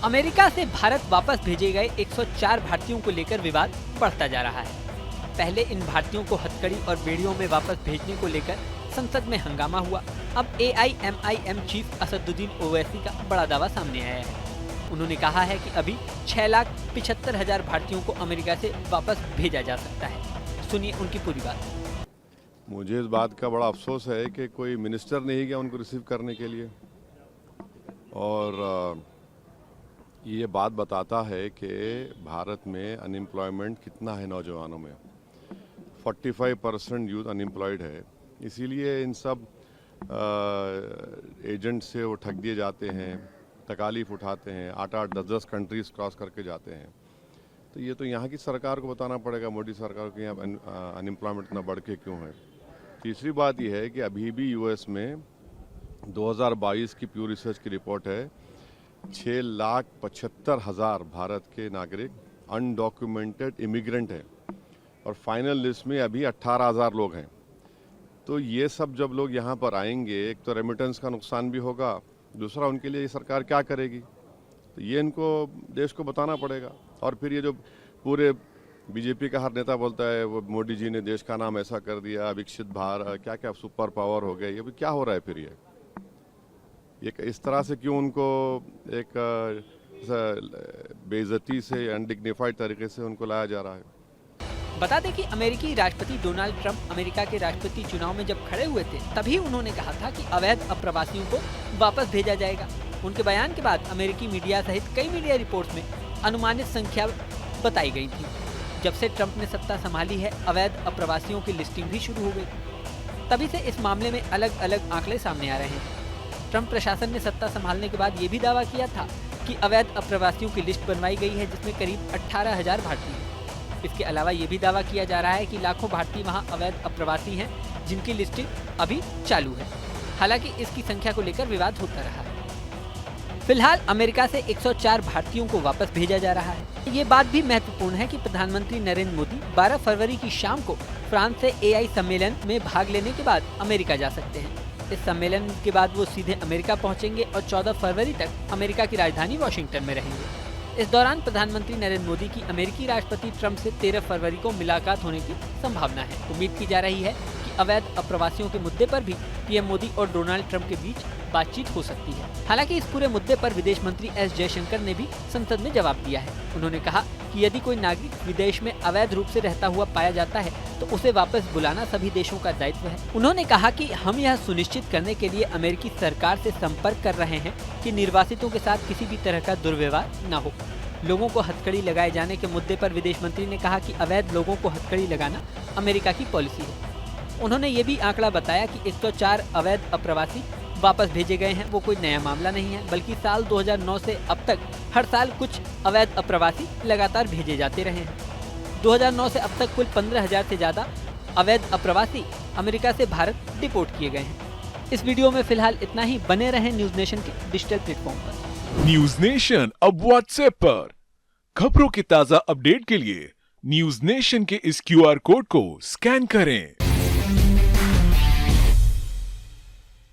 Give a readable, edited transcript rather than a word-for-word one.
America से भारत वापस भेजे गए 104 भारतीयों को लेकर विवाद बढ़ता जा रहा है। पहले इन भारतीयों को हथकड़ी और बेड़ियों में वापस भेजने को लेकर संसद में हंगामा हुआ। अब AIMIM चीफ असदुद्दीन ओवैसी का बड़ा दावा सामने आया है। उन्होंने कहा है कि अभी 6,75,000 भारतीयों को अमेरिका से वापस भेजा जा सकता है। सुनिए उनकी पूरी बात। मुझे इस बात का बड़ा अफसोस है कि कोई मिनिस्टर नहीं गया उनको रिसीव करने के लिए, और ये बात बताता है कि भारत में अनएम्प्लॉयमेंट कितना है नौजवानों में। 45% यूथ अनएम्प्लॉयड है। इसीलिए इन सब एजेंट से वो ठग दिए जाते हैं, तकालीफ उठाते हैं, 8-8, 10-10 कंट्रीज क्रॉस करके जाते हैं। तो ये तो यहाँ की सरकार को बताना पड़ेगा, मोदी सरकार को, यहाँ अनएम्प्लॉयमेंट इतना बढ़ के क्यों है। तीसरी बात यह है कि अभी भी यूएस में 2022 की प्यू रिसर्च की रिपोर्ट है, 6,75,000 भारत के नागरिक अनडॉक्यूमेंटेड इमिग्रेंट हैं और फाइनल लिस्ट में अभी 18,000 लोग हैं। तो ये सब जब लोग यहाँ पर आएंगे, एक तो रेमिटेंस का नुकसान भी होगा, दूसरा उनके लिए ये सरकार क्या करेगी, तो ये इनको देश को बताना पड़ेगा। और फिर ये जो पूरे बीजेपी का हर नेता बोलता है वो मोदी जी ने देश का नाम ऐसा कर दिया, विकसित भारत, क्या क्या सुपर पावर हो गया, ये भी क्या हो रहा है। फिर ये इस तरह से क्यों उनको एक बेइज्जती से, अनडिग्निफाइड तरीके से उनको लाया जा रहा है। बता दें कि अमेरिकी राष्ट्रपति डोनाल्ड ट्रंप अमेरिका के राष्ट्रपति चुनाव में जब खड़े हुए थे, तभी उन्होंने कहा था कि अवैध अप्रवासियों को वापस भेजा जाएगा। उनके बयान के बाद अमेरिकी मीडिया सहित कई मीडिया रिपोर्ट्स में अनुमानित संख्या बताई गई थी। जब से ट्रंप ने सत्ता संभाली है, अवैध अप्रवासियों की लिस्टिंग भी शुरू हो गई। तभी से इस मामले में अलग अलग आंकड़े सामने आ रहे हैं। ट्रंप प्रशासन ने सत्ता संभालने के बाद ये भी दावा किया था कि अवैध अप्रवासियों की लिस्ट बनवाई गई है, जिसमें करीब 18,000 भारतीय हैं। इसके अलावा ये भी दावा किया जा रहा है कि लाखों भारतीय वहां अवैध अप्रवासी हैं, जिनकी लिस्टिंग अभी चालू है। हालांकि इसकी संख्या को लेकर विवाद होता रहा है। फिलहाल अमेरिका से 104 भारतीयों को वापस भेजा जा रहा है। ये बात भी महत्वपूर्ण है कि प्रधानमंत्री नरेंद्र मोदी 12 फरवरी की शाम को फ्रांस से AI सम्मेलन में भाग लेने के बाद अमेरिका जा सकते हैं। इस सम्मेलन के बाद वो सीधे अमेरिका पहुंचेंगे और 14 फरवरी तक अमेरिका की राजधानी वॉशिंगटन में रहेंगे। इस दौरान प्रधानमंत्री नरेंद्र मोदी की अमेरिकी राष्ट्रपति ट्रंप से 13 फरवरी को मुलाकात होने की संभावना है। उम्मीद की जा रही है कि अवैध अप्रवासियों के मुद्दे पर भी पीएम मोदी और डोनाल्ड ट्रंप के बीच बातचीत हो सकती है। हालांकि इस पूरे मुद्दे पर विदेश मंत्री S जयशंकर ने भी संसद में जवाब दिया है। उन्होंने कहा कि यदि कोई नागरिक विदेश में अवैध रूप से रहता हुआ पाया जाता है तो उसे वापस बुलाना सभी देशों का दायित्व है। उन्होंने कहा कि हम यह सुनिश्चित करने के लिए अमेरिकी सरकार से संपर्क कर रहे हैं कि निर्वासितों के साथ किसी भी तरह का दुर्व्यवहार न हो। लोगों को हथकड़ी लगाए जाने के मुद्दे पर विदेश मंत्री ने कहा कि अवैध लोगों को हथकड़ी लगाना अमेरिका की पॉलिसी है। उन्होंने ये भी आंकड़ा बताया कि 104 अवैध अप्रवासी वापस भेजे गए हैं, वो कोई नया मामला नहीं है, बल्कि साल 2009 से अब तक हर साल कुछ अवैध अप्रवासी लगातार भेजे जाते रहे हैं। 2009 से अब तक कुल 15,000 से ज्यादा अवैध अप्रवासी अमेरिका से भारत डिपोर्ट किए गए हैं। इस वीडियो में फिलहाल इतना ही। बने रहें न्यूज नेशन के डिजिटल प्लेटफॉर्म पर। न्यूज नेशन अब व्हाट्सएप पर। खबरों की ताजा अपडेट के लिए न्यूज नेशन के इस QR कोड को स्कैन करें।